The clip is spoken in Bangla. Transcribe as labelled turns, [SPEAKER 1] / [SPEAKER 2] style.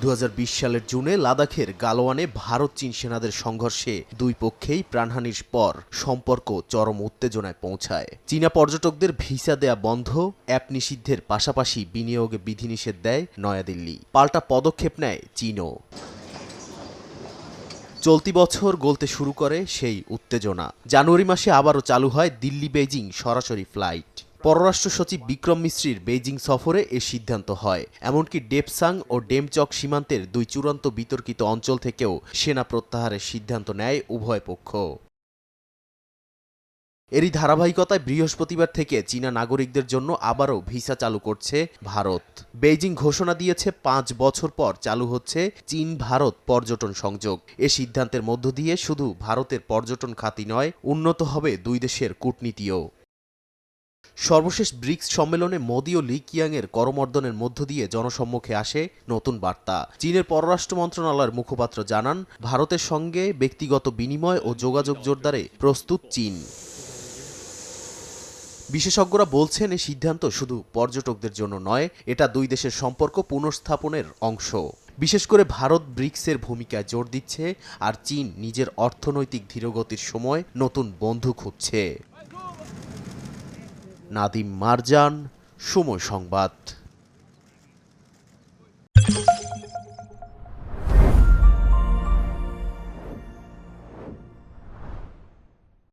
[SPEAKER 1] 2020 সালের জুনে লাদাখের গালওয়ানে ভারত চীন সেনাদের সংঘর্ষে দুই পক্ষেই প্রাণহানির পর সম্পর্ক চরম উত্তেজনায় পৌঁছায়। চীনা পর্যটকদের ভিসা দেয়া বন্ধ, অ্যাপ নিষিদ্ধের পাশাপাশি বিনিয়োগে বিধিনিষেধ দেয় নয়াদিল্লি। পাল্টা পদক্ষেপ নেয় চীনও। চলতি বছর গলতে শুরু করে সেই উত্তেজনা। জানুয়ারি মাসে আবারও চালু হয় দিল্লি বেইজিং সরাসরি ফ্লাইট। পররাষ্ট্র সচিব বিক্রম মিশ্রির বেইজিং সফরে এ সিদ্ধান্ত হয়। এমনকি ডেপসাং ও ডেমচক সীমান্তের দুই চূড়ান্ত বিতর্কিত অঞ্চল থেকেও সেনা প্রত্যাহারের সিদ্ধান্ত নেয় উভয় পক্ষ। এরই ধারাবাহিকতায় বৃহস্পতিবার থেকে চীনা নাগরিকদের জন্য আবারও ভিসা চালু করছে ভারত। বেইজিং ঘোষণা দিয়েছে 5 বছর পর চালু হচ্ছে চীন ভারত পর্যটন সংযোগ। এ সিদ্ধান্তের মধ্য দিয়ে শুধু ভারতের পর্যটন খাতই নয়, উন্নত হবে দুই দেশের কূটনীতিও। সর্বশেষ ব্রিক্স সম্মেলনে মোদি ও লি কিয়াংয়ের করমর্দনের মধ্য দিয়ে জনসম্মুখে আসে নতুন বার্তা। চীনের পররাষ্ট্র মন্ত্রণালয়ের মুখপাত্র জানান, ভারতের সঙ্গে ব্যক্তিগত বিনিময় ও যোগাযোগ জোরদারে প্রস্তুত চীন। বিশেষজ্ঞরা বলছেন, এই সিদ্ধান্ত শুধু পর্যটকদের জন্য নয়, এটা দুই দেশের সম্পর্ক পুনঃস্থাপনের অংশ। বিশেষ করে ভারত ব্রিক্সের ভূমিকায় জোর দিচ্ছে, আর চীন নিজের অর্থনৈতিক ধীরগতির সময় নতুন বন্ধু খুঁজছে। নাদিম মারজান, সময় সংবাদ।